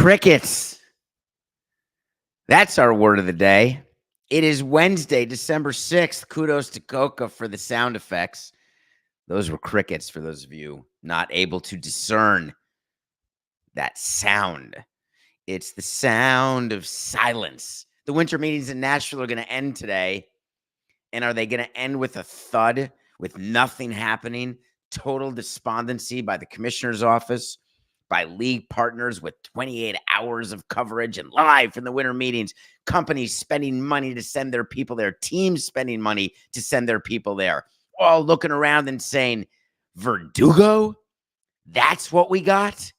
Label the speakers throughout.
Speaker 1: Crickets. That's our word of the day. It is Wednesday, December 6th. Kudos to Coca for the sound effects. Those were crickets for those of you not able to discern that sound. It's the sound of silence. The winter meetings in Nashville are going to end today. And are they going to end with a thud, with nothing happening? Total despondency by the commissioner's office, by league partners with 28 hours of coverage and live from the winter meetings, companies spending money to send their people there, teams spending money to send their people there, all looking around and saying, Verdugo? That's what we got?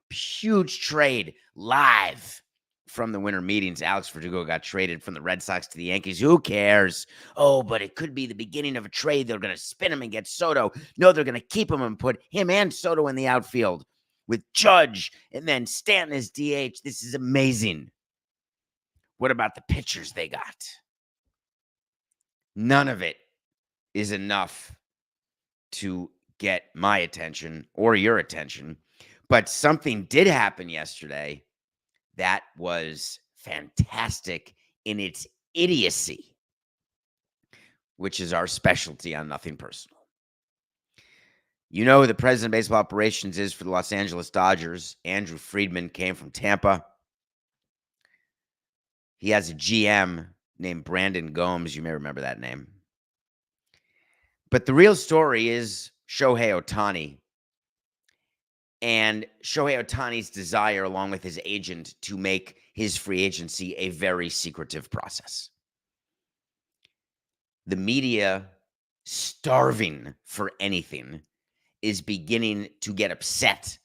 Speaker 1: Huge trade live from the winter meetings. Alex Verdugo got traded from the Red Sox to the Yankees. Who cares? Oh, but it could be the beginning of a trade. They're going to spin him and get Soto. No, they're going to keep him and put him and Soto in the outfield with Judge and then Stanton as DH. This is amazing. What about the pitchers they got? None of it is enough to get my attention or your attention. But something did happen yesterday that was fantastic in its idiocy, which is our specialty on Nothing Personal. You know who the president of baseball operations is for the Los Angeles Dodgers. Andrew Friedman came from Tampa. He has a GM named Brandon Gomes. You may remember that name. But the real story is Shohei Ohtani. And Shohei Ohtani's desire, along with his agent, to make his free agency a very secretive process. The media, starving for anything, is beginning to get upset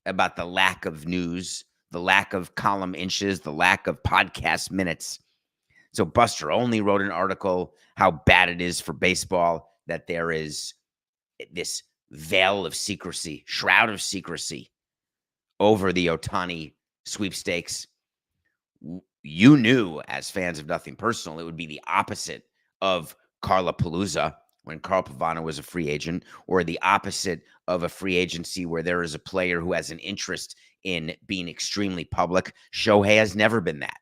Speaker 1: about the lack of news, the lack of column inches, the lack of podcast minutes. So Buster Olney wrote an article how bad it is for baseball that there is this veil of secrecy, shroud of secrecy over the Ohtani sweepstakes. You knew, as fans of Nothing Personal, it would be the opposite of Carlapalooza when Carl Pavano was a free agent, or the opposite of a free agency where there is a player who has an interest in being extremely public. Shohei has never been that.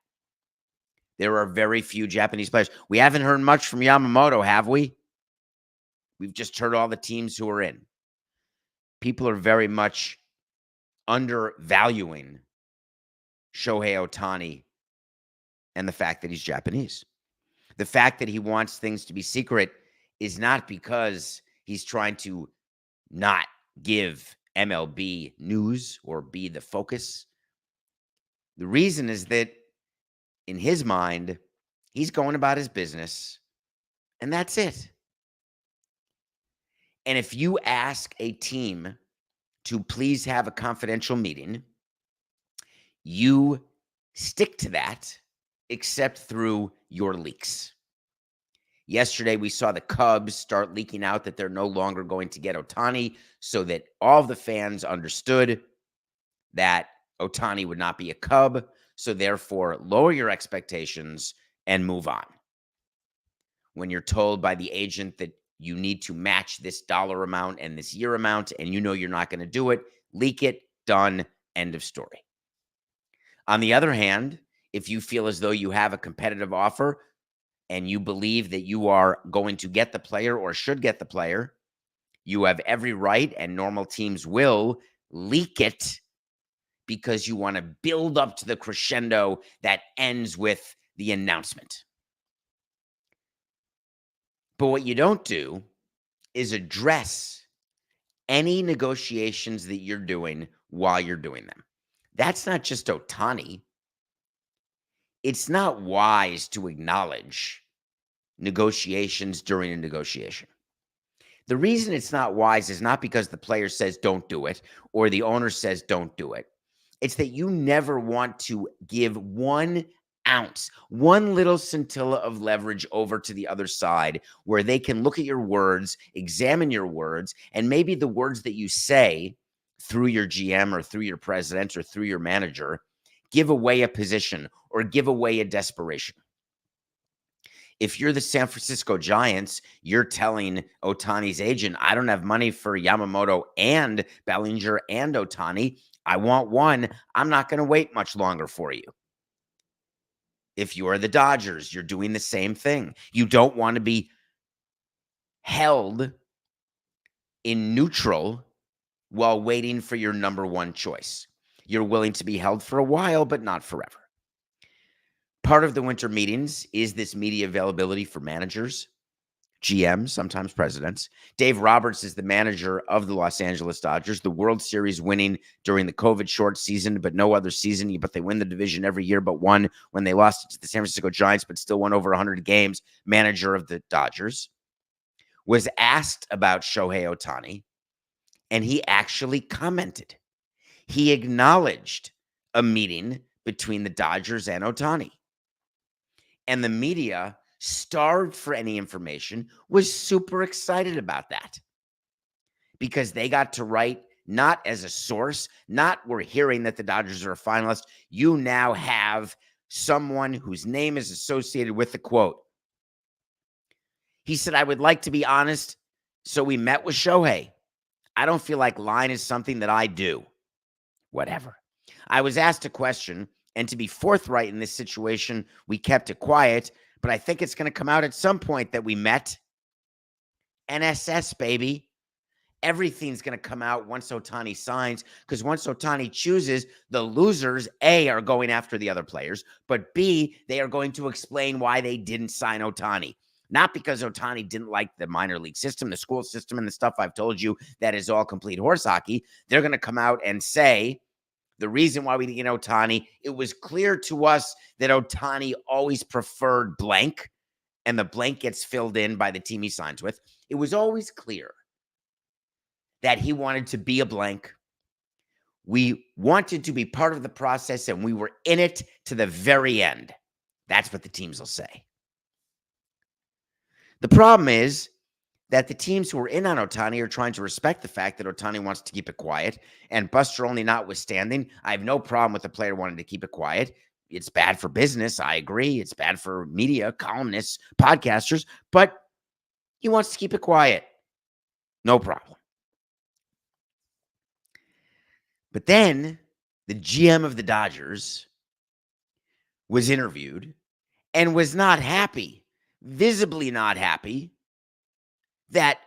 Speaker 1: There are very few Japanese players. We haven't heard much from Yamamoto, have we? We've just heard all the teams who are in. People are very much undervaluing Shohei Ohtani and the fact that he's Japanese. The fact that he wants things to be secret is not because he's trying to not give MLB news or be the focus. The reason is that in his mind, he's going about his business, and that's it. And if you ask a team to please have a confidential meeting, you stick to that, except through your leaks. Yesterday, we saw the Cubs start leaking out that they're no longer going to get Ohtani, so that all of the fans understood that Ohtani would not be a Cub. So therefore, lower your expectations and move on. When you're told by the agent that you need to match this dollar amount and this year amount, and you know you're not going to do it, leak it, done, end of story. On the other hand, if you feel as though you have a competitive offer and you believe that you are going to get the player or should get the player, you have every right, and normal teams will leak it because you want to build up to the crescendo that ends with the announcement. But what you don't do is address any negotiations that you're doing while you're doing them. That's not just Ohtani. It's not wise to acknowledge negotiations during a negotiation. The reason it's not wise is not because the player says don't do it or the owner says don't do it. It's that you never want to give 1 ounce, one little scintilla of leverage over to the other side where they can look at your words, examine your words, and maybe the words that you say through your GM or through your president or through your manager give away a position or give away a desperation. If you're the San Francisco Giants, you're telling Ohtani's agent, I don't have money for Yamamoto and Bellinger and Ohtani. I want one. I'm not going to wait much longer for you. If you're the Dodgers, you're doing the same thing. You don't want to be held in neutral while waiting for your number one choice. You're willing to be held for a while, but not forever. Part of the winter meetings is this media availability for managers, GMs, sometimes presidents. Dave Roberts is the manager of the Los Angeles Dodgers, the World Series winning during the COVID short season, but no other season. But they win the division every year, but one when they lost to the San Francisco Giants, but still won over 100 games. Manager of the Dodgers was asked about Shohei Ohtani, and he actually commented. He acknowledged a meeting between the Dodgers and Ohtani. And the media, starved for any information, was super excited about that because they got to write not as a source, not we're hearing that the Dodgers are a finalist. You now have someone whose name is associated with the quote. He said, I would like to be honest, so we met with Shohei. I don't feel like lying is something that I do. Whatever. I was asked a question, and to be forthright in this situation, we kept it quiet, but I think it's going to come out at some point that we met. NSS, baby. Everything's going to come out once Ohtani signs, because once Ohtani chooses, the losers, A, are going after the other players, but B, they are going to explain why they didn't sign Ohtani. Not because Ohtani didn't like the minor league system, the school system, and the stuff I've told you that is all complete horse hockey. They're going to come out and say, the reason why we didn't get Ohtani, it was clear to us that Ohtani always preferred blank, and the blank gets filled in by the team he signs with. It was always clear that he wanted to be a blank. We wanted to be part of the process, and we were in it to the very end. That's what the teams will say. The problem is that the teams who are in on Ohtani are trying to respect the fact that Ohtani wants to keep it quiet, and Buster Olney notwithstanding, I have no problem with the player wanting to keep it quiet. It's bad for business. I agree. It's bad for media, columnists, podcasters, but he wants to keep it quiet. No problem. But then the GM of the Dodgers was interviewed and was not happy, visibly not happy, that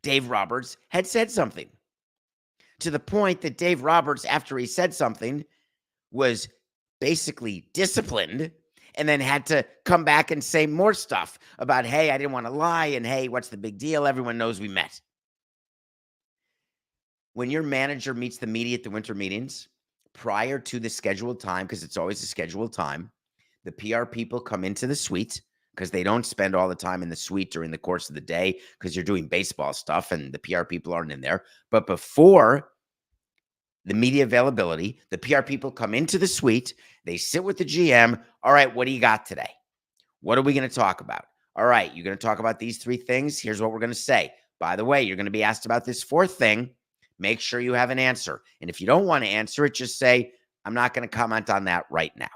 Speaker 1: Dave Roberts had said something. To the point that Dave Roberts, after he said something, was basically disciplined and then had to come back and say more stuff about, hey, I didn't want to lie, and hey, what's the big deal? Everyone knows we met. When your manager meets the media at the winter meetings prior to the scheduled time, because it's always a scheduled time, the PR people come into the suite because they don't spend all the time in the suite during the course of the day because you're doing baseball stuff and the PR people aren't in there. But before the media availability, the PR people come into the suite, they sit with the GM. All right, what do you got today? What are we going to talk about? All right, you're going to talk about these three things. Here's what we're going to say. By the way, you're going to be asked about this fourth thing. Make sure you have an answer. And if you don't want to answer it, just say, I'm not going to comment on that right now.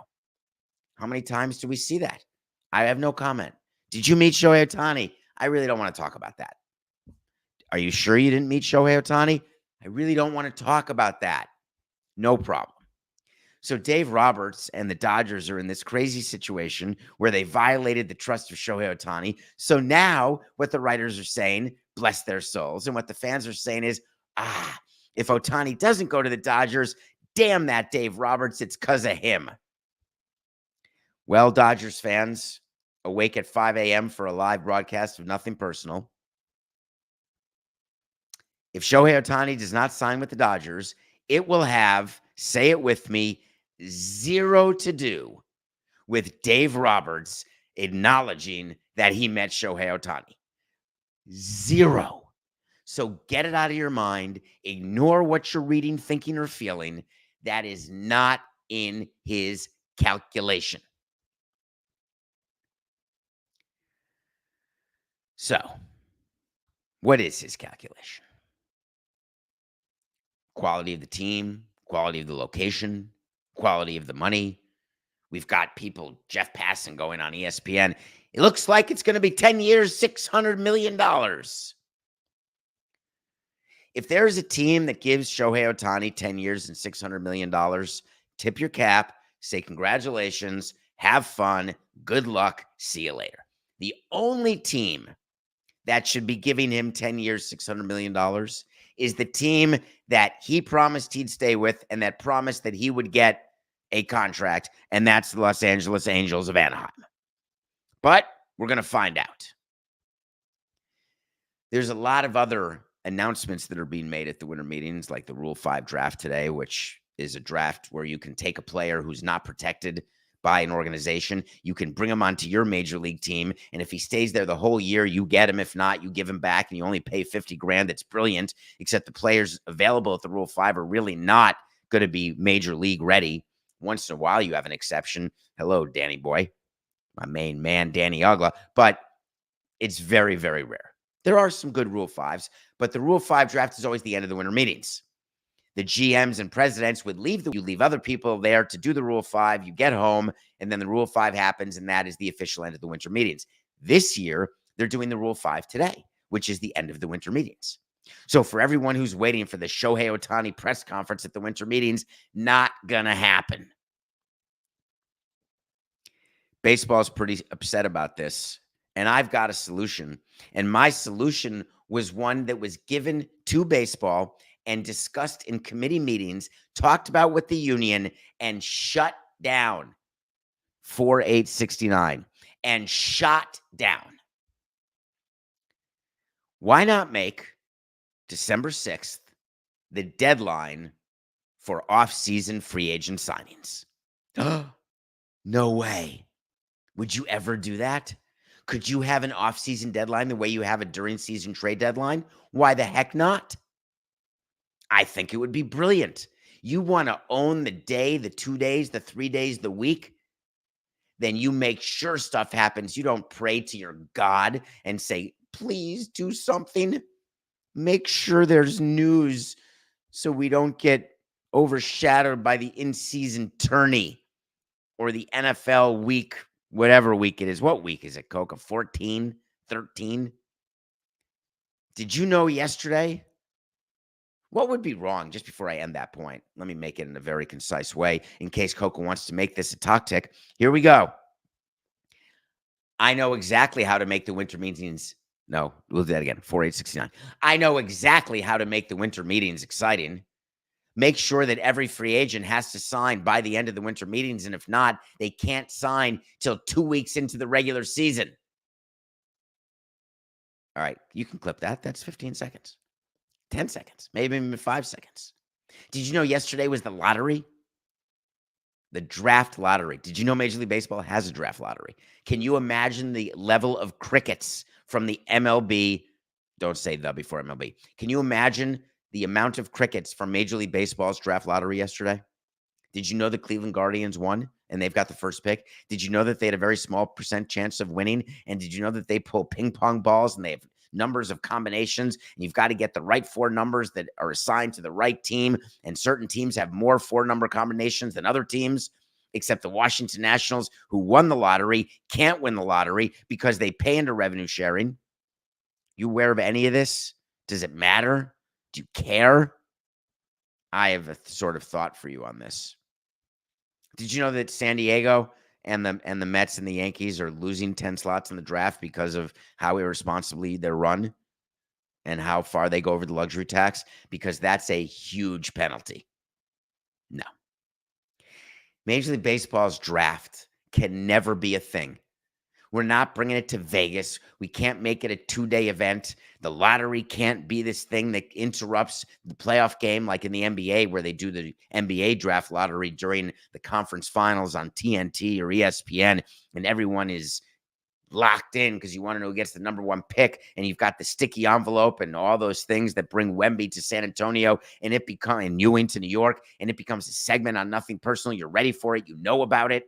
Speaker 1: How many times do we see that? I have no comment. Did you meet Shohei Ohtani? I really don't want to talk about that. Are you sure you didn't meet Shohei Ohtani? I really don't want to talk about that. No problem. So Dave Roberts and the Dodgers are in this crazy situation where they violated the trust of Shohei Ohtani. So now what the writers are saying, bless their souls, and what the fans are saying is, if Ohtani doesn't go to the Dodgers, damn that Dave Roberts, it's because of him. Well, Dodgers fans, awake at 5 a.m. for a live broadcast of Nothing Personal. If Shohei Ohtani does not sign with the Dodgers, it will have, say it with me, zero to do with Dave Roberts acknowledging that he met Shohei Ohtani. Zero. So get it out of your mind. Ignore what you're reading, thinking, or feeling. That is not in his calculation. So, what is his calculation? Quality of the team, quality of the location, quality of the money. We've got people, Jeff Passan going on ESPN. It looks like it's going to be 10 years, $600 million. If there's a team that gives Shohei Ohtani 10 years and $600 million, tip your cap, say congratulations, have fun, good luck, see you later. The only team that should be giving him 10 years, $600 million is the team that he promised he'd stay with and that promised that he would get a contract, and that's the Los Angeles Angels of Anaheim. But we're going to find out. There's a lot of other announcements that are being made at the winter meetings, like the Rule 5 draft today, which is a draft where you can take a player who's not protected by an organization. You can bring him onto your major league team, and if he stays there the whole year, you get him. If not, you give him back, and you only pay $50,000. That's brilliant, except the players available at the Rule 5 are really not going to be major league ready. Once in a while, you have an exception. Hello, Danny boy, my main man, Danny Ugla, but it's very, very rare. There are some good Rule 5s, but the Rule 5 draft is always the end of the winter meetings. The GMs and presidents would leave. You leave other people there to do the Rule 5. You get home, and then the Rule 5 happens, and that is the official end of the winter meetings. This year, they're doing the Rule 5 today, which is the end of the winter meetings. So for everyone who's waiting for the Shohei Ohtani press conference at the winter meetings, not going to happen. Baseball's pretty upset about this, and I've got a solution. And my solution was one that was given to baseball and discussed in committee meetings, talked about with the union, and shut down. 4869 and shot down. Why not make December 6th the deadline for off-season free agent signings? No way. Would you ever do that? Could you have an off-season deadline the way you have a during-season trade deadline? Why the heck not? I think it would be brilliant. You want to own the day, the 2 days, the 3 days, the week? Then you make sure stuff happens. You don't pray to your God and say, please do something. Make sure there's news so we don't get overshadowed by the in-season tourney or the NFL week, whatever week it is. What week is it, Coca? 14, 13? Did you know yesterday? What would be wrong, just before I end that point? Let me make it in a very concise way in case Coca wants to make this a talk tick. Here we go. I know exactly how to make the winter meetings. No, we'll do that again. 4869. I know exactly how to make the winter meetings exciting. Make sure that every free agent has to sign by the end of the winter meetings. And if not, they can't sign till 2 weeks into the regular season. All right, you can clip that. That's 15 seconds. 10 seconds, maybe even 5 seconds. Did you know yesterday was the lottery? The draft lottery. Did you know Major League Baseball has a draft lottery? Can you imagine the level of crickets from the MLB? Don't say the before MLB. Can you imagine the amount of crickets from Major League Baseball's draft lottery yesterday? Did you know the Cleveland Guardians won and they've got the first pick? Did you know that they had a very small % chance of winning? And did you know that they pull ping pong balls and they have numbers of combinations, and you've got to get the right 4 numbers that are assigned to the right team, and certain teams have more 4-number combinations than other teams, except the Washington Nationals, who won the lottery, can't win the lottery because they pay into revenue sharing. You aware of any of this? Does it matter? Do you care? I have a sort of thought for you on this. Did you know that San Diego and the Mets and the Yankees are losing 10 slots in the draft because of how irresponsibly they're run and how far they go over the luxury tax? Because that's a huge penalty. No. Major League Baseball's draft can never be a thing. We're not bringing it to Vegas. We can't make it a 2-day event. The lottery can't be this thing that interrupts the playoff game like in the NBA, where they do the NBA draft lottery during the conference finals on TNT or ESPN, and everyone is locked in because you want to know who gets the number 1 pick, and you've got the sticky envelope and all those things that bring Wemby to San Antonio, and it becomes Ewing to New York, and it becomes a segment on Nothing Personal. You're ready for it. You know about it.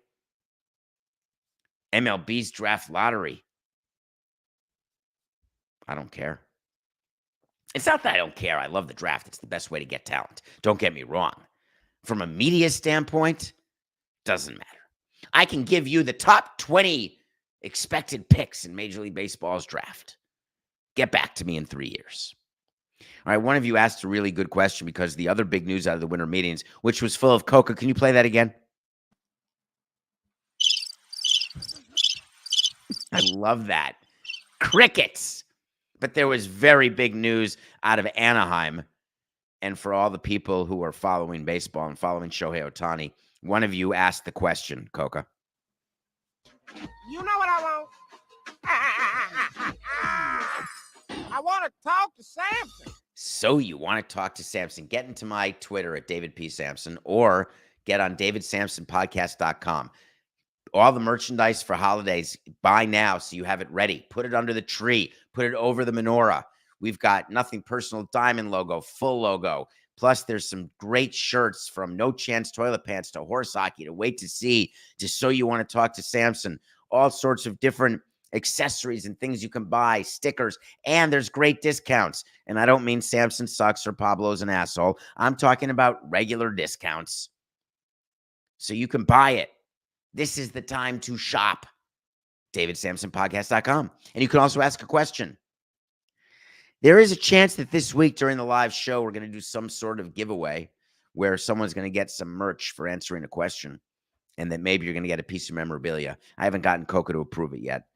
Speaker 1: MLB's draft lottery. I don't care. It's not that I don't care. I love the draft. It's the best way to get talent. Don't get me wrong. From a media standpoint, doesn't matter. I can give you the top 20 expected picks in Major League Baseball's draft. Get back to me in 3 years. All right, one of you asked a really good question because the other big news out of the winter meetings, which was full of coca. Can you play that again? I love that. Crickets. But there was very big news out of Anaheim. And for all the people who are following baseball and following Shohei Ohtani, one of you asked the question, Coca.
Speaker 2: You know what I want? I want to talk to Samson.
Speaker 1: So you want to talk to Samson? Get into my Twitter at David P. Samson or get on davidsamsonpodcast.com. All the merchandise for holidays, buy now so you have it ready. Put it under the tree. Put it over the menorah. We've got Nothing Personal Diamond logo, full logo. Plus, there's some great shirts from No Chance Toilet Pants to Horse Hockey to Wait to See to So You Want to Talk to Samson. All sorts of different accessories and things you can buy, stickers, and there's great discounts. And I don't mean Samson sucks or Pablo's an asshole. I'm talking about regular discounts. So you can buy it. This is the time to shop. DavidSamsonPodcast.com. And you can also ask a question. There is a chance that this week during the live show, we're going to do some sort of giveaway where someone's going to get some merch for answering a question and that maybe you're going to get a piece of memorabilia. I haven't gotten Coca to approve it yet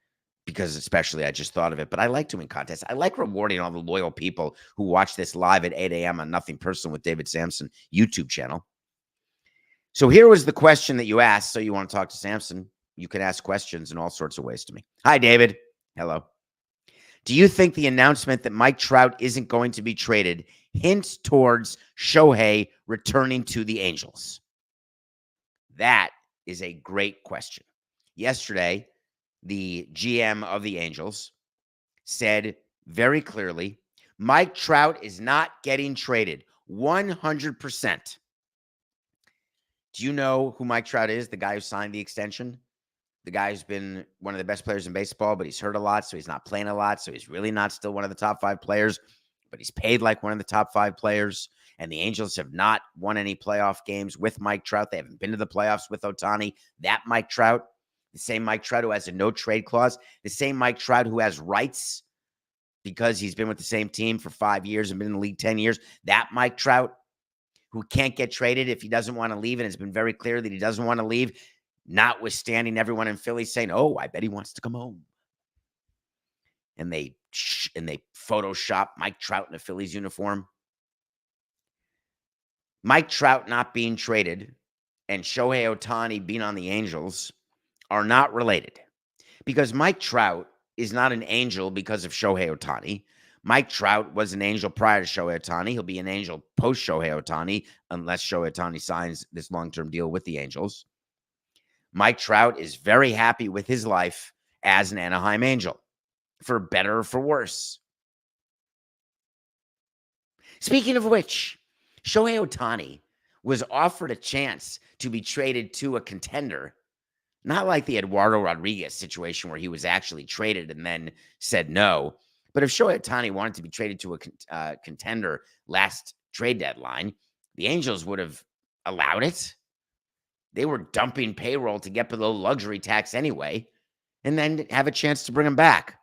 Speaker 1: because especially I just thought of it, but I like doing contests. I like rewarding all the loyal people who watch this live at 8 a.m. on Nothing Personal with David Samson YouTube channel. So here was the question that you asked. So you want to talk to Samson? You can ask questions in all sorts of ways to me. Hi, David. Hello. Do you think the announcement that Mike Trout isn't going to be traded hints towards Shohei returning to the Angels? That is a great question. Yesterday, the GM of the Angels said very clearly, Mike Trout is not getting traded 100%. Do you know who Mike Trout is, the guy who signed the extension? The guy who's been one of the best players in baseball, but he's hurt a lot, so he's not playing a lot, so he's really not still one of the top 5 players, but he's paid like one of the top 5 players, and the Angels have not won any playoff games with Mike Trout. They haven't been to the playoffs with Ohtani. That Mike Trout, the same Mike Trout who has a no-trade clause, the same Mike Trout who has rights because he's been with the same team for 5 years and been in the league 10 years, that Mike Trout who can't get traded if he doesn't want to leave, and it's been very clear that he doesn't want to leave, notwithstanding everyone in Philly saying, oh, I bet he wants to come home. And they Photoshop Mike Trout in a Phillies uniform. Mike Trout not being traded and Shohei Ohtani being on the Angels are not related because Mike Trout is not an Angel because of Shohei Ohtani. Mike Trout was an Angel prior to Shohei Ohtani. He'll be an Angel post Shohei Ohtani unless Shohei Ohtani signs this long-term deal with the Angels. Mike Trout is very happy with his life as an Anaheim Angel, for better or for worse. Speaking of which, Shohei Ohtani was offered a chance to be traded to a contender, not like the Eduardo Rodriguez situation where he was actually traded and then said no. But if Shohei Ohtani wanted to be traded to a contender last trade deadline, the Angels would have allowed it. They were dumping payroll to get below luxury tax anyway, and then have a chance to bring him back.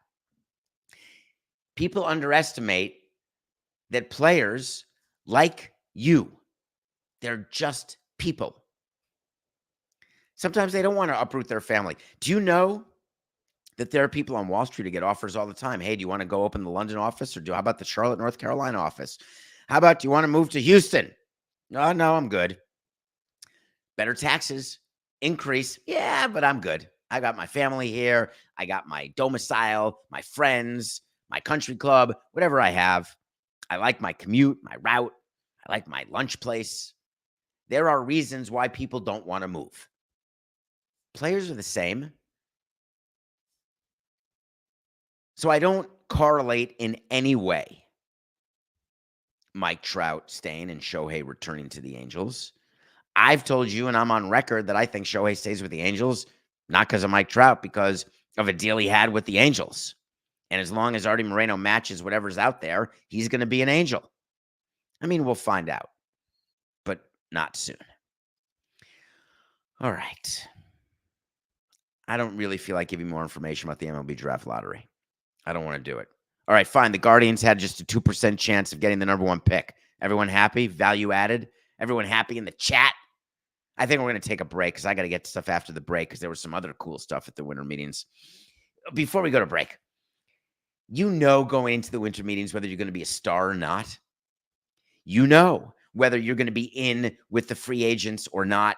Speaker 1: People underestimate that players like you, they're just people. Sometimes they don't want to uproot their family. Do you know that there are people on Wall Street who get offers all the time? Hey, do you want to go open the London office, or how about the Charlotte, North Carolina office? How about, do you want to move to Houston? No, I'm good. Better taxes, increase. Yeah, but I'm good. I got my family here. I got my domicile, my friends, my country club, whatever I have. I like my commute, my route. I like my lunch place. There are reasons why people don't want to move. Players are the same. So I don't correlate in any way Mike Trout staying and Shohei returning to the Angels. I've told you, and I'm on record, that I think Shohei stays with the Angels, not because of Mike Trout, because of a deal he had with the Angels. And as long as Artie Moreno matches whatever's out there, he's going to be an Angel. I mean, we'll find out, but not soon. All right. I don't really feel like giving more information about the MLB draft lottery. I don't want to do it. All right, fine. The Guardians had just a 2% chance of getting the number 1 pick. Everyone happy? Value added? Everyone happy in the chat? I think we're going to take a break because I got to get stuff after the break because there was some other cool stuff at the winter meetings. Before we go to break, you know going into the winter meetings whether you're going to be a star or not. You know whether you're going to be in with the free agents or not.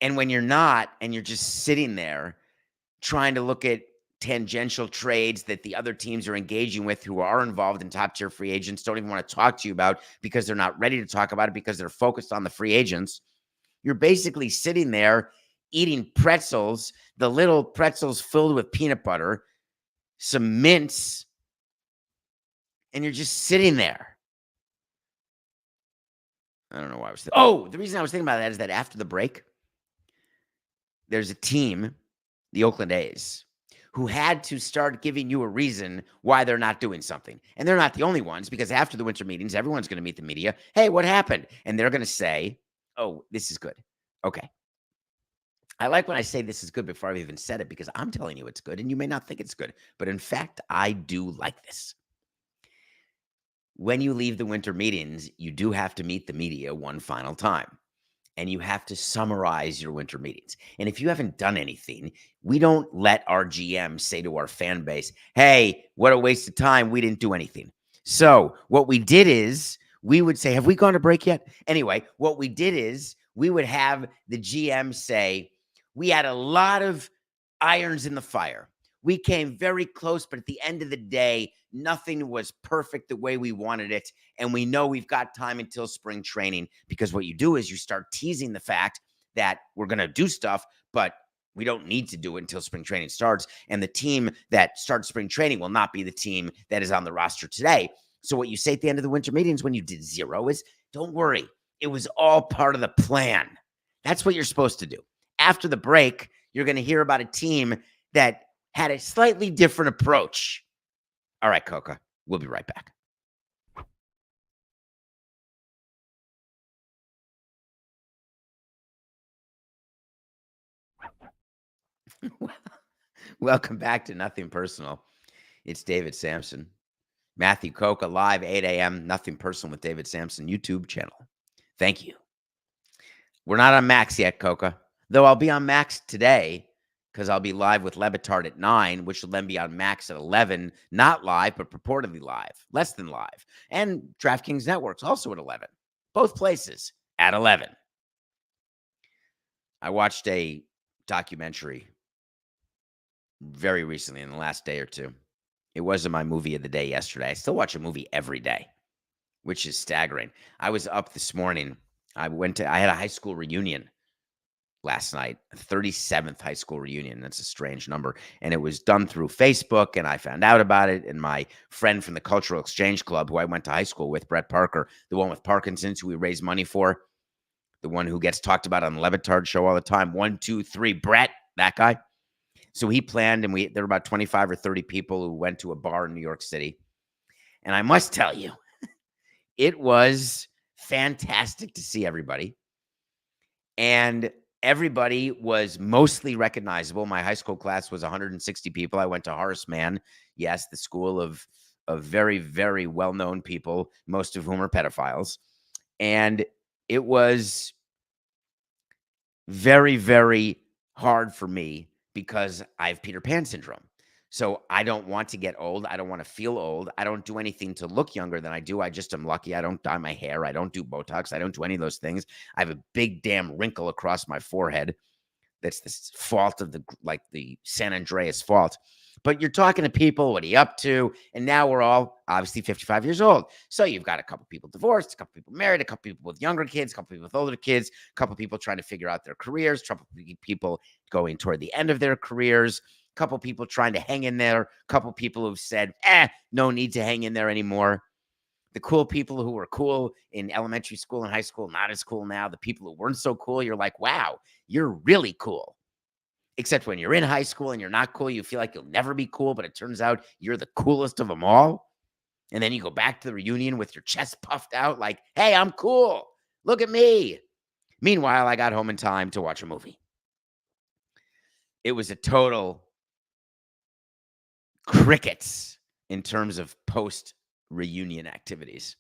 Speaker 1: And when you're not and you're just sitting there trying to look at tangential trades that the other teams are engaging with who are involved in top tier free agents don't even want to talk to you about because they're not ready to talk about it because they're focused on the free agents. You're basically sitting there eating pretzels, the little pretzels filled with peanut butter, some mints, and you're just sitting there. I don't know why I was the reason I was thinking about that is that after the break, there's a team, the Oakland A's, who had to start giving you a reason why they're not doing something. And they're not the only ones because after the winter meetings, everyone's going to meet the media. Hey, what happened? And they're going to say, oh, this is good. Okay. I like when I say this is good before I've even said it because I'm telling you it's good and you may not think it's good. But in fact, I do like this. When you leave the winter meetings, you do have to meet the media one final time. And you have to summarize your winter meetings. And if you haven't done anything, we don't let our GM say to our fan base, hey, what a waste of time. We didn't do anything. So what we did is we would say, have we gone to break yet? Anyway, what we did is we would have the GM say, we had a lot of irons in the fire. We came very close, but at the end of the day, nothing was perfect the way we wanted it. And we know we've got time until spring training because what you do is you start teasing the fact that we're going to do stuff, but we don't need to do it until spring training starts. And the team that starts spring training will not be the team that is on the roster today. So what you say at the end of the winter meetings when you did zero is, don't worry, it was all part of the plan. That's what you're supposed to do. After the break, you're going to hear about a team that had a slightly different approach. All right, Coca, we'll be right back. Welcome back to Nothing Personal. It's David Sampson. Matthew Coca live 8 a.m. Nothing Personal with David Sampson YouTube channel. Thank you. We're not on Max yet, Coca, though I'll be on Max today because I'll be live with Lebitard at 9, which will then be on Max at 11. Not live, but purportedly live. Less than live. And DraftKings Network's also at 11. Both places at 11. I watched a documentary very recently in the last day or two. It wasn't my movie of the day yesterday. I still watch a movie every day, which is staggering. I was up this morning. I had a high school reunion last night, 37th high school reunion. That's a strange number. And it was done through Facebook, and I found out about it. And my friend from the Cultural Exchange Club, who I went to high school with, Brett Parker, the one with Parkinson's, who we raise money for, the one who gets talked about on the Levitard show all the time, 1, 2, 3, Brett, that guy. So he planned, and there were about 25 or 30 people who went to a bar in New York City. And I must tell you, it was fantastic to see everybody. And everybody was mostly recognizable. My high school class was 160 people. I went to Horace Mann, yes, the school of very, very well-known people, most of whom are pedophiles. And it was very, very hard for me because I have Peter Pan syndrome. So I don't want to get old. I don't want to feel old. I don't do anything to look younger than I do. I just am lucky. I don't dye my hair. I don't do Botox. I don't do any of those things. I have a big damn wrinkle across my forehead. That's the fault of the San Andreas fault. But you're talking to people, what are you up to? And now we're all obviously 55 years old. So you've got a couple people divorced, a couple people married, a couple people with younger kids, a couple people with older kids, a couple people trying to figure out their careers, a couple people going toward the end of their careers, a couple people trying to hang in there, a couple people who've said, no need to hang in there anymore. The cool people who were cool in elementary school and high school, not as cool now. The people who weren't so cool, you're like, wow, you're really cool. Except when you're in high school and you're not cool, you feel like you'll never be cool, but it turns out you're the coolest of them all. And then you go back to the reunion with your chest puffed out like, hey, I'm cool. Look at me. Meanwhile, I got home in time to watch a movie. it was a total crickets in terms of post-reunion activities.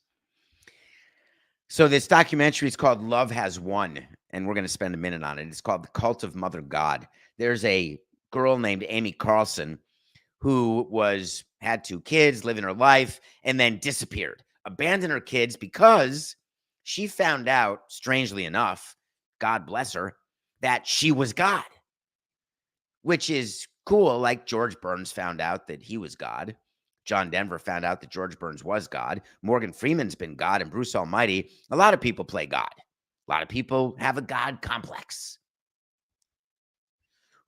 Speaker 1: So this documentary is called Love Has Won, and we're going to spend a minute on it. It's called The Cult of Mother God. There's a girl named Amy Carlson who had 2 kids, living her life, and then disappeared, abandoned her kids because she found out, strangely enough, God bless her, that she was God, which is cool. Like George Burns found out that he was God. John Denver found out that George Burns was God. Morgan Freeman's been God, and Bruce Almighty. A lot of people play God. A lot of people have a God complex.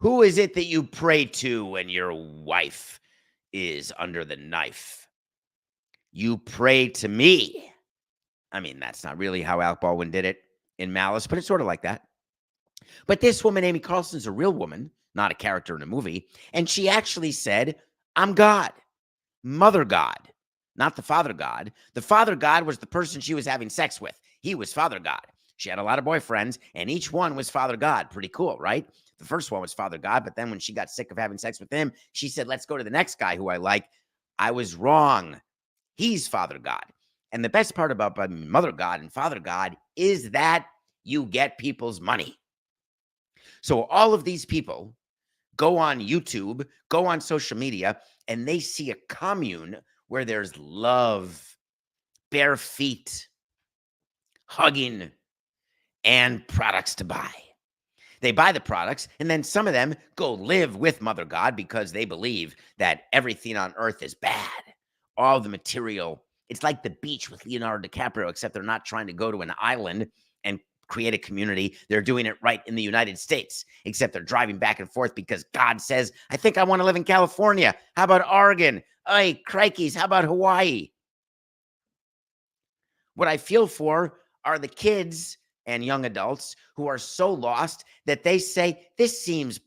Speaker 1: Who is it that you pray to when your wife is under the knife? You pray to me. I mean, that's not really how Alec Baldwin did it in Malice, but it's sort of like that. But this woman, Amy Carlson's a real woman, not a character in a movie. And she actually said, I'm God, Mother God, not the Father God. The Father God was the person she was having sex with. He was Father God. She had a lot of boyfriends, and each one was Father God. Pretty cool, right? The first one was Father God, but then when she got sick of having sex with him, she said, let's go to the next guy who I like. I was wrong. He's Father God. And the best part about Mother God and Father God is that you get people's money. So all of these people go on YouTube, go on social media, and they see a commune where there's love, bare feet, hugging, and products to buy. They buy the products, and then some of them go live with Mother God because they believe that everything on earth is bad. All the material. It's like the beach with Leonardo DiCaprio, except they're not trying to go to an island and create a community. They're doing it right in the United States, except they're driving back and forth because God says, I think I want to live in California. How about Oregon? Hey, crikeys, how about Hawaii? What I feel for are the kids and young adults who are so lost that they say, this seems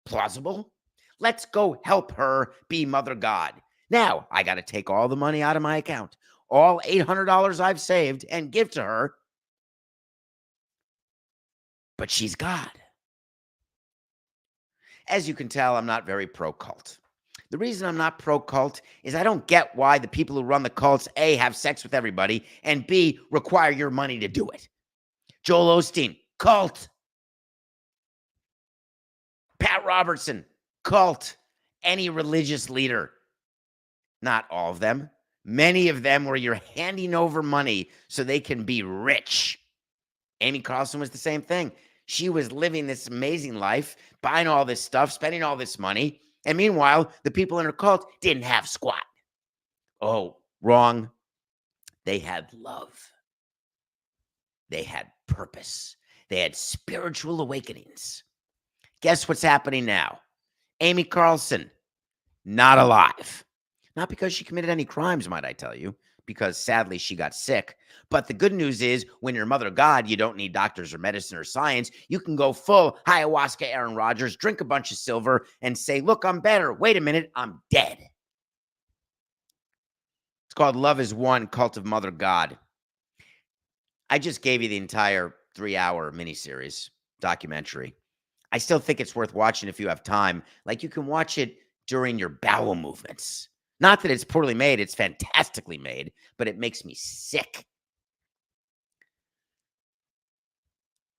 Speaker 1: plausible. Let's go help her be Mother God. Now, I got to take all the money out of my account, all $800 I've saved, and give to her. But she's God. As you can tell, I'm not very pro-cult. The reason I'm not pro-cult is I don't get why the people who run the cults, A, have sex with everybody, and B, require your money to do it. Joel Osteen, cult. Pat Robertson, cult. Any religious leader. Not all of them. Many of them where you're handing over money so they can be rich. Amy Carlson was the same thing. She was living this amazing life, buying all this stuff, spending all this money. And meanwhile, the people in her cult didn't have squat. Oh, wrong. They had love. They had purpose. They had spiritual awakenings. Guess what's happening now? Amy Carlson, not alive. Not because she committed any crimes, might I tell you, because sadly she got sick. But the good news is when you're Mother God, you don't need doctors or medicine or science. You can go full ayahuasca Aaron Rodgers, drink a bunch of silver, and say, look, I'm better. Wait a minute, I'm dead. It's called Love Is One, Cult of Mother God. I just gave you the entire 3-hour miniseries documentary. I still think it's worth watching if you have time. Like, you can watch it during your bowel movements. Not that it's poorly made, it's fantastically made, but it makes me sick.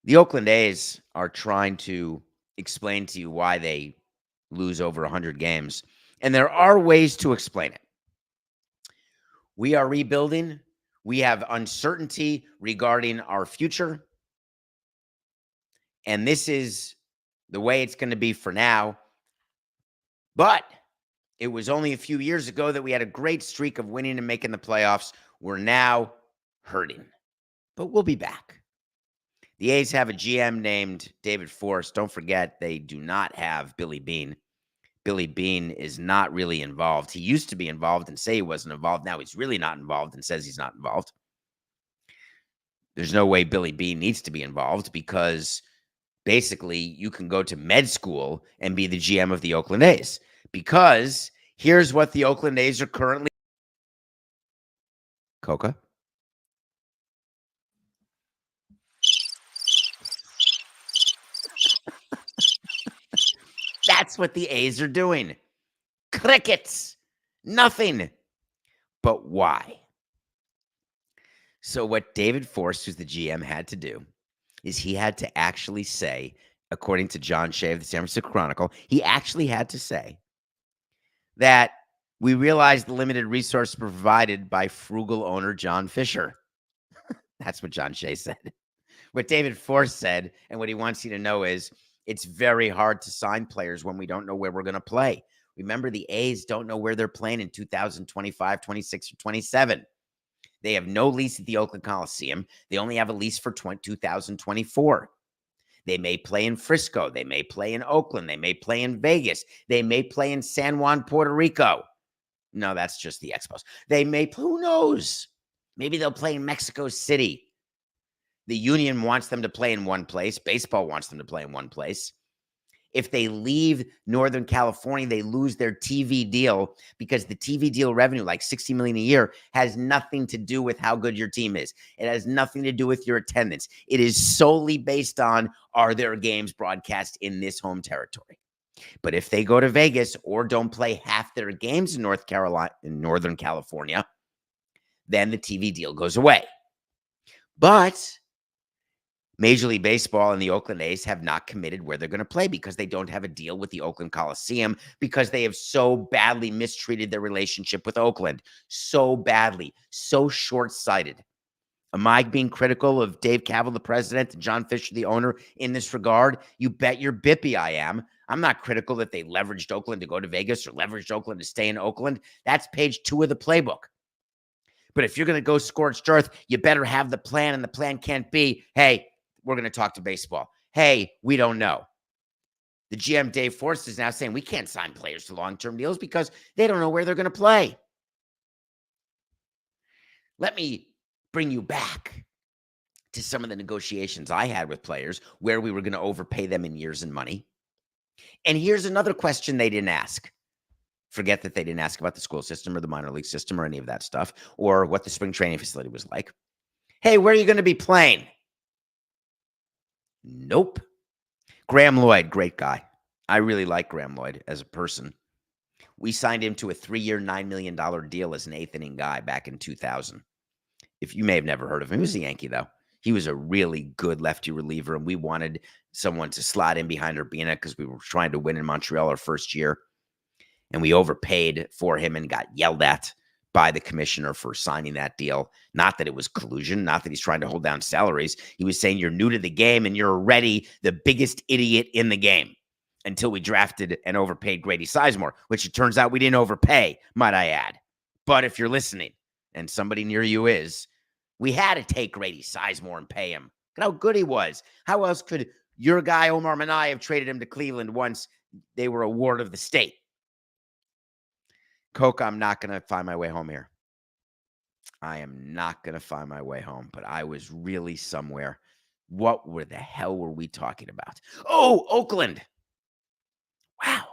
Speaker 1: The Oakland A's are trying to explain to you why they lose over 100 games, and there are ways to explain it. We are rebuilding. We have uncertainty regarding our future, and this is the way it's going to be for now. But it was only a few years ago that we had a great streak of winning and making the playoffs. We're now hurting, but we'll be back. The A's have a GM named David Force. Don't forget, they do not have Billy Beane. Billy Beane is not really involved. He used to be involved and say he wasn't involved. Now he's really not involved and says he's not involved. There's no way Billy Beane needs to be involved because basically you can go to med school and be the GM of the Oakland A's. Because here's what the Oakland A's are currently. Coca. That's what the A's are doing. Crickets. Nothing. But why? So what David Forst, who's the GM, had to do is he had to actually say, according to John Shea of the San Francisco Chronicle, he actually had to say that we realized the limited resources provided by frugal owner John Fisher. That's what John Shea said. What David Forst said, and what he wants you to know is it's very hard to sign players when we don't know where we're going to play. Remember, the A's don't know where they're playing in 2025, 26, or 27. They have no lease at the Oakland Coliseum. They only have a lease for 2024. They may play in Frisco. They may play in Oakland. They may play in Vegas. They may play in San Juan, Puerto Rico. No, that's just the Expos. They may, who knows? Maybe they'll play in Mexico City. The union wants them to play in one place. Baseball wants them to play in one place. If they leave Northern California, they lose their TV deal because the TV deal revenue, like $60 million a year, has nothing to do with how good your team is. It has nothing to do with your attendance. It is solely based on, are there games broadcast in this home territory? But if they go to Vegas or don't play half their games in Northern California, then the TV deal goes away. But Major League Baseball and the Oakland A's have not committed where they're going to play because they don't have a deal with the Oakland Coliseum because they have so badly mistreated their relationship with Oakland. So badly, so short-sighted. Am I being critical of Dave Kaval, the president, and John Fisher, the owner, in this regard? You bet your bippy I am. I'm not critical that they leveraged Oakland to go to Vegas or leveraged Oakland to stay in Oakland. That's page 2 of the playbook. But if you're going to go scorched earth, you better have the plan, and the plan can't be, hey, we're going to talk to baseball. Hey, we don't know. The GM, Dave Forst, is now saying we can't sign players to long-term deals because they don't know where they're going to play. Let me bring you back to some of the negotiations I had with players where we were going to overpay them in years and money. And here's another question they didn't ask. Forget that they didn't ask about the school system or the minor league system or any of that stuff or what the spring training facility was like. Hey, where are you going to be playing? Nope. Graham Lloyd, great guy. I really like Graham Lloyd as a person. We signed him to a 3-year, $9 million deal as an 8th inning guy back in 2000. If you may have never heard of him, he was a Yankee, though. He was a really good lefty reliever, and we wanted someone to slot in behind Urbina because we were trying to win in Montreal our first year. And we overpaid for him and got yelled at by the commissioner for signing that deal. Not that it was collusion, not that he's trying to hold down salaries. He was saying you're new to the game and you're already the biggest idiot in the game until we drafted and overpaid Grady Sizemore, which it turns out we didn't overpay, might I add. But if you're listening and somebody near you is, we had to take Grady Sizemore and pay him. Look how good he was. How else could your guy, Omar Minai, have traded him to Cleveland once they were a ward of the state? Coke, I'm not going to find my way home here. I am not going to find my way home, but I was really somewhere. What the hell were we talking about? Oh, Oakland. Wow.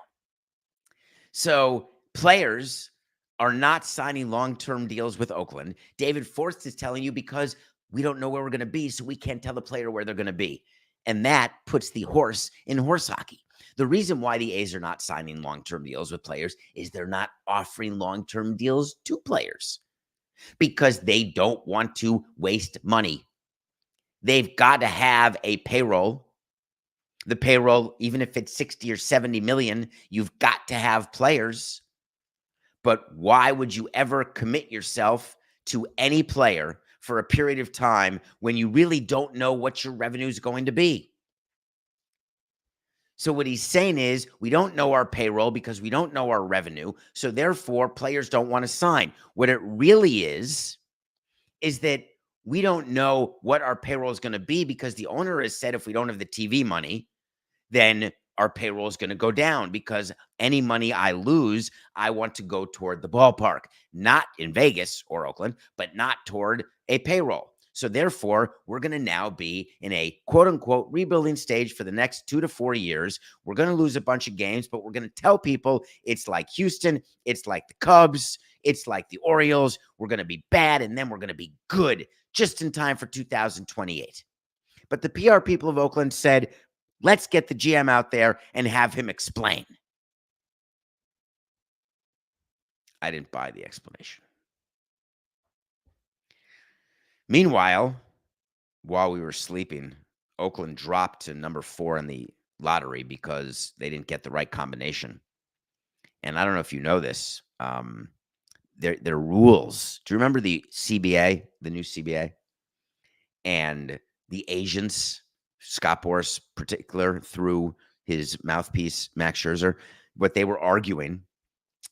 Speaker 1: So players are not signing long-term deals with Oakland. David Forst is telling you because we don't know where we're going to be, so we can't tell the player where they're going to be. And that puts the horse in horse hockey. The reason why the A's are not signing long-term deals with players is they're not offering long-term deals to players because they don't want to waste money. They've got to have a payroll. The payroll, even if it's 60 or 70 million, you've got to have players. But why would you ever commit yourself to any player for a period of time when you really don't know what your revenue is going to be? So what he's saying is we don't know our payroll because we don't know our revenue. So therefore, players don't want to sign. What it really is that we don't know what our payroll is going to be because the owner has said if we don't have the TV money, then our payroll is going to go down because any money I lose, I want to go toward the ballpark, not in Vegas or Oakland, but not toward a payroll. So therefore, we're going to now be in a quote unquote rebuilding stage for the next 2 to 4 years. We're going to lose a bunch of games, but we're going to tell people it's like Houston. It's like the Cubs. It's like the Orioles. We're going to be bad, and then we're going to be good just in time for 2028. But the PR people of Oakland said, Let's get the GM out there and have him explain. I didn't buy the explanation. Meanwhile, while we were sleeping, Oakland dropped to number 4 in the lottery because they didn't get the right combination. And I don't know if you know this. Their rules. Do you remember the CBA, the new CBA? And the agents, Scott Boras particular, through his mouthpiece, Max Scherzer, what they were arguing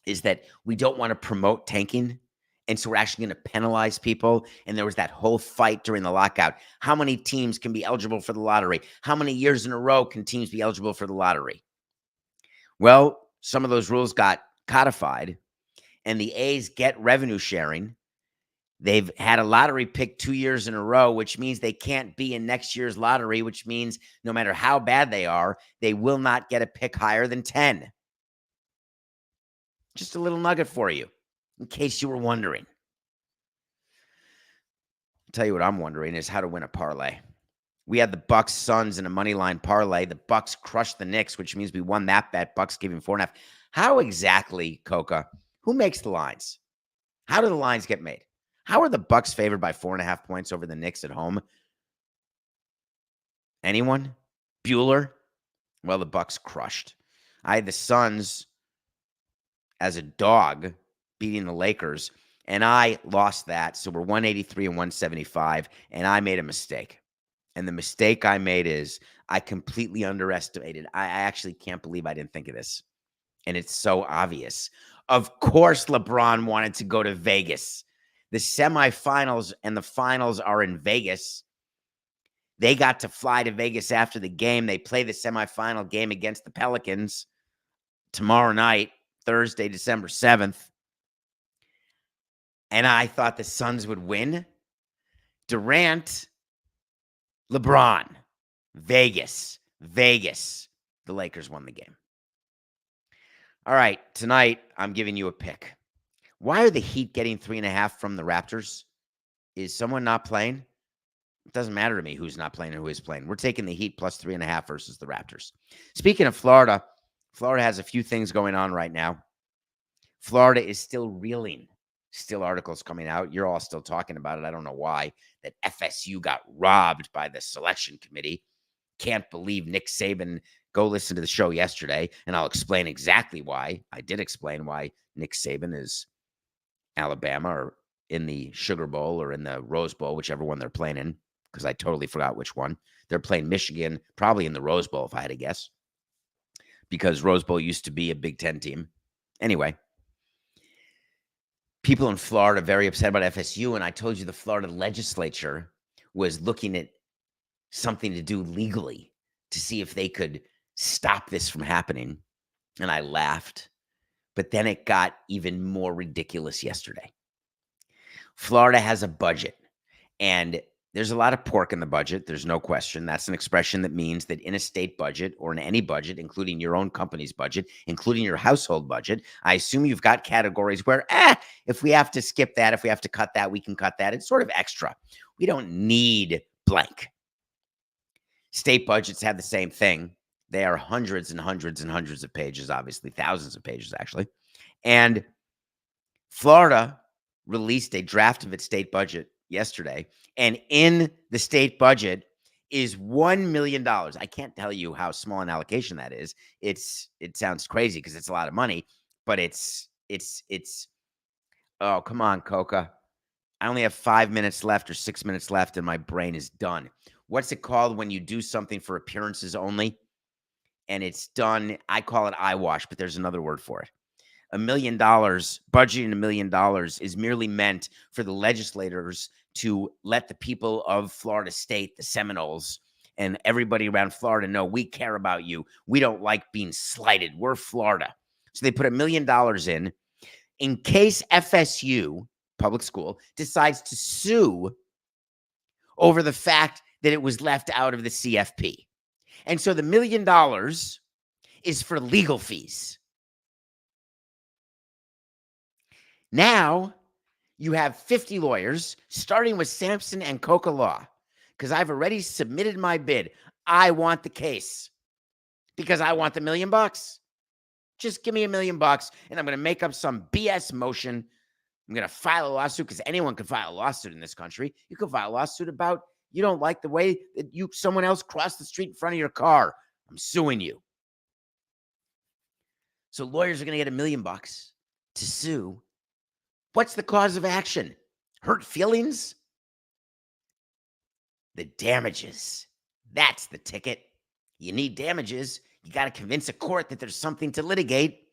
Speaker 1: is that we don't want to promote tanking. And so we're actually going to penalize people. And there was that whole fight during the lockout. How many teams can be eligible for the lottery? How many years in a row can teams be eligible for the lottery? Well, some of those rules got codified, and the A's get revenue sharing. They've had a lottery pick 2 years in a row, which means they can't be in next year's lottery, which means no matter how bad they are, they will not get a pick higher than 10. Just a little nugget for you, in case you were wondering. I'll tell you what I'm wondering is how to win a parlay. We had the Bucks Suns in a money line parlay. The Bucks crushed the Knicks, which means we won that bet. Bucks giving 4.5. How exactly, Coca? Who makes the lines? How do the lines get made? How are the Bucks favored by 4.5 points over the Knicks at home? Anyone? Bueller? Well, the Bucks crushed. I had the Suns as a dog beating the Lakers, and I lost that. So we're 183 and 175, and I made a mistake. And the mistake I made is I completely underestimated. I actually can't believe I didn't think of this. And it's so obvious. Of course, LeBron wanted to go to Vegas. The semifinals and the finals are in Vegas. They got to fly to Vegas after the game. They play the semifinal game against the Pelicans tomorrow night, Thursday, December 7th. And I thought the Suns would win. Durant, LeBron, Vegas. The Lakers won the game. All right, tonight I'm giving you a pick. Why are the Heat getting 3.5 from the Raptors? Is someone not playing? It doesn't matter to me who's not playing and who is playing. We're taking the Heat plus 3.5 versus the Raptors. Speaking of Florida, Florida has a few things going on right now. Florida is still reeling. Still articles coming out. You're all still talking about it. I don't know why. That FSU got robbed by the selection committee. Can't believe Nick Saban. Go listen to the show yesterday, and I'll explain exactly why. I did explain why Nick Saban is Alabama or in the Sugar Bowl or in the Rose Bowl, whichever one they're playing in, because I totally forgot which one. They're playing Michigan, probably in the Rose Bowl, if I had to guess, because Rose Bowl used to be a Big Ten team. Anyway, people in Florida are very upset about FSU, and I told you the Florida legislature was looking at something to do legally to see if they could stop this from happening, and I laughed. But then it got even more ridiculous yesterday. Florida has a budget, and there's a lot of pork in the budget. There's no question. That's an expression that means that in a state budget or in any budget, including your own company's budget, including your household budget, I assume you've got categories where, if we have to skip that, if we have to cut that, we can cut that. It's sort of extra. We don't need blank. State budgets have the same thing. They are hundreds and hundreds and hundreds of pages, obviously, thousands of pages, actually. And Florida released a draft of its state budget yesterday. And in the state budget is $1 million. I can't tell you how small an allocation that is. It sounds crazy because it's a lot of money, but it's oh, come on, Coca. I only have 5 minutes left or 6 minutes left, and my brain is done. What's it called when you do something for appearances only? And it's done, I call it eyewash, but there's another word for it. $1 million, budgeting $1 million is merely meant for the legislators to let the people of Florida State, the Seminoles, and everybody around Florida know we care about you. We don't like being slighted. We're Florida. So they put $1 million in case FSU, public school, decides to sue over the fact that it was left out of the CFP. And so the $1 million is for legal fees. Now you have 50 lawyers, starting with Sampson and Coca Law, because I've already submitted my bid. I want the case. because I want the $1 million. Just give me $1 million and I'm going to make up some BS motion. I'm going to file a lawsuit because anyone can file a lawsuit in this country. You can file a lawsuit about you don't like the way that someone else crossed the street in front of your car. I'm suing you. So lawyers are going to get $1 million to sue. What's the cause of action? Hurt feelings? The damages. That's the ticket. You need damages. You got to convince a court that there's something to litigate.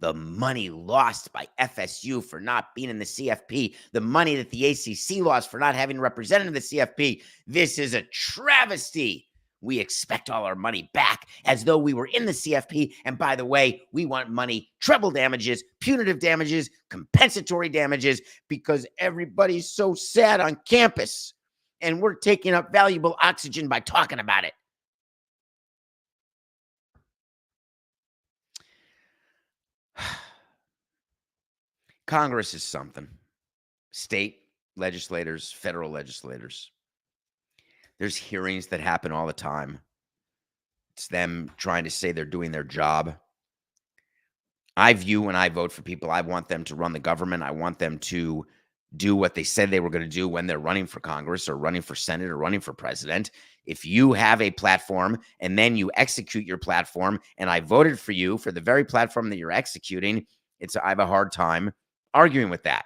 Speaker 1: The money lost by FSU for not being in the CFP, the money that the ACC lost for not having represented the CFP. This is a travesty. We expect all our money back as though we were in the CFP. And by the way, we want money, treble damages, punitive damages, compensatory damages, because everybody's so sad on campus. And we're taking up valuable oxygen by talking about it. Congress is something. State legislators, federal legislators. There's hearings that happen all the time. It's them trying to say they're doing their job. I view when I vote for people, I want them to run the government. I want them to do what they said they were going to do when they're running for Congress or running for Senate or running for president. If you have a platform and then you execute your platform, and I voted for you for the very platform that you're executing, I have a hard time arguing with that.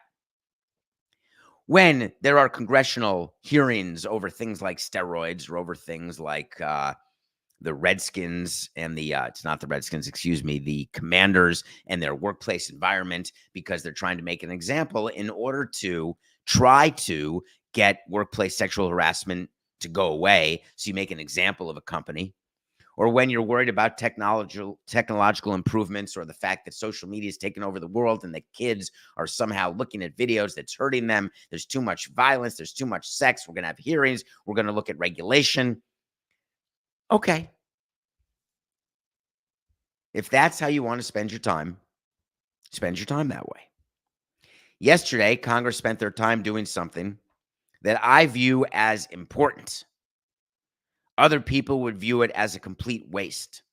Speaker 1: When there are congressional hearings over things like steroids or over things like the Redskins and it's not the Redskins, excuse me, the Commanders and their workplace environment, because they're trying to make an example in order to try to get workplace sexual harassment to go away. So you make an example of a company. Or when you're worried about technological improvements, or the fact that social media is taking over the world and that kids are somehow looking at videos that's hurting them. There's too much violence. There's too much sex. We're going to have hearings. We're going to look at regulation. Okay. If that's how you want to spend your time that way. Yesterday, Congress spent their time doing something that I view as important. Other people would view it as a complete waste.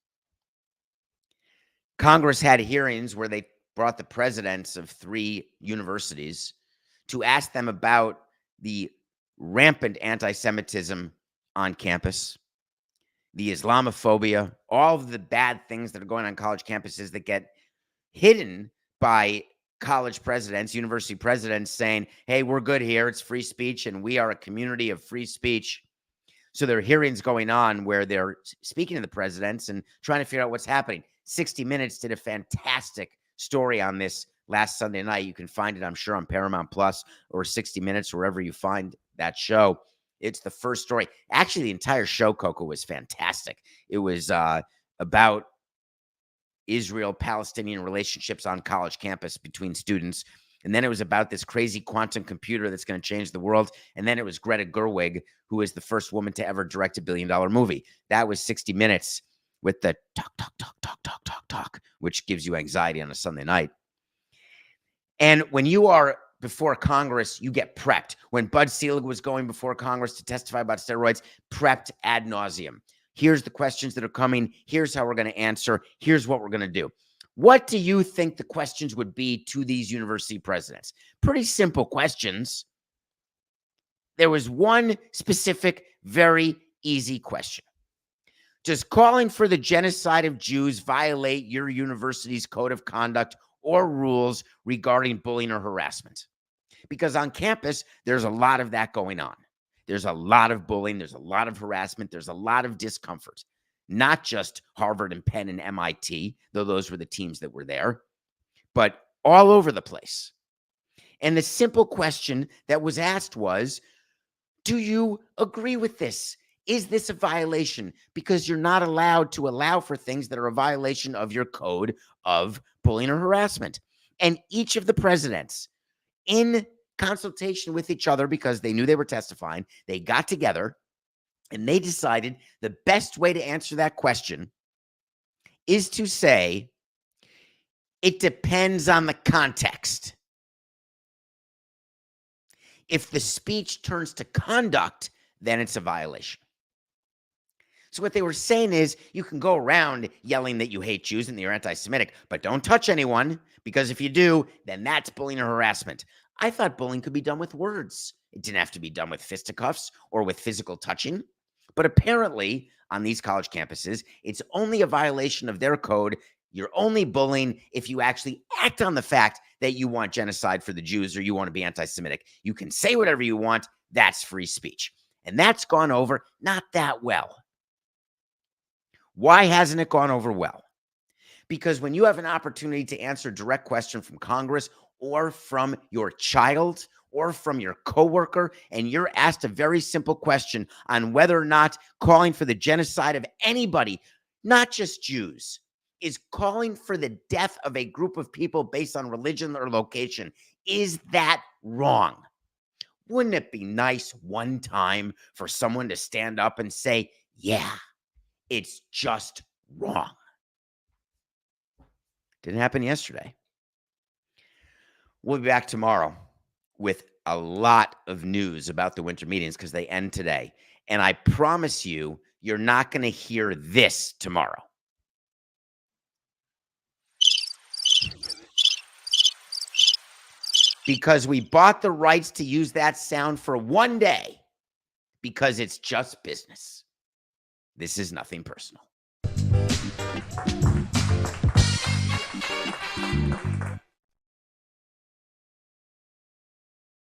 Speaker 1: Congress had hearings where they brought the presidents of 3 universities to ask them about the rampant anti-Semitism on campus, the Islamophobia, all of the bad things that are going on college campuses that get hidden by college presidents, university presidents saying, hey, we're good here. It's free speech and we are a community of free speech. So there are hearings going on where they're speaking to the presidents and trying to figure out what's happening. 60 Minutes did a fantastic story on this last Sunday night. You can find it, I'm sure, on Paramount Plus or 60 Minutes, wherever you find that show. It's the first story. Actually, the entire show, Coco, was fantastic. It was about Israel-Palestinian relationships on college campus between students. And then it was about this crazy quantum computer that's going to change the world. And then it was Greta Gerwig, who is the first woman to ever direct a billion-dollar movie. That was 60 Minutes with the talk, which gives you anxiety on a Sunday night. And when you are before Congress, you get prepped. When Bud Selig was going before Congress to testify about steroids, prepped ad nauseum. Here's the questions that are coming. Here's how we're going to answer. Here's what we're going to do. What do you think the questions would be to these university presidents? Pretty simple questions. There was one specific, very easy question. Does calling for the genocide of Jews violate your university's code of conduct or rules regarding bullying or harassment? Because on campus, there's a lot of that going on. There's a lot of bullying. There's a lot of harassment. There's a lot of discomfort. Not just Harvard and Penn and MIT, though those were the teams that were there, but all over the place. And the simple question that was asked was, do you agree with this? Is this a violation? Because you're not allowed to allow for things that are a violation of your code of bullying or harassment. And each of the presidents, in consultation with each other, because they knew they were testifying, they got together and they decided the best way to answer that question is to say, it depends on the context. If the speech turns to conduct, then it's a violation. So what they were saying is you can go around yelling that you hate Jews and that you're anti-Semitic, but don't touch anyone, because if you do, then that's bullying or harassment. I thought bullying could be done with words. It didn't have to be done with fisticuffs or with physical touching. But apparently, on these college campuses, it's only a violation of their code. You're only bullying if you actually act on the fact that you want genocide for the Jews or you want to be anti-Semitic. You can say whatever you want. That's free speech. And that's gone over not that well. Why hasn't it gone over well? Because when you have an opportunity to answer a direct question from Congress or from your child or from your coworker, and you're asked a very simple question on whether or not calling for the genocide of anybody, not just Jews, is calling for the death of a group of people based on religion or location, is that wrong? Wouldn't it be nice one time for someone to stand up and say, yeah, it's just wrong? Didn't happen yesterday. We'll be back tomorrow with a lot of news about the winter meetings because they end today. And I promise you, you're not going to hear this tomorrow. Because we bought the rights to use that sound for one day because it's just business. This is nothing personal.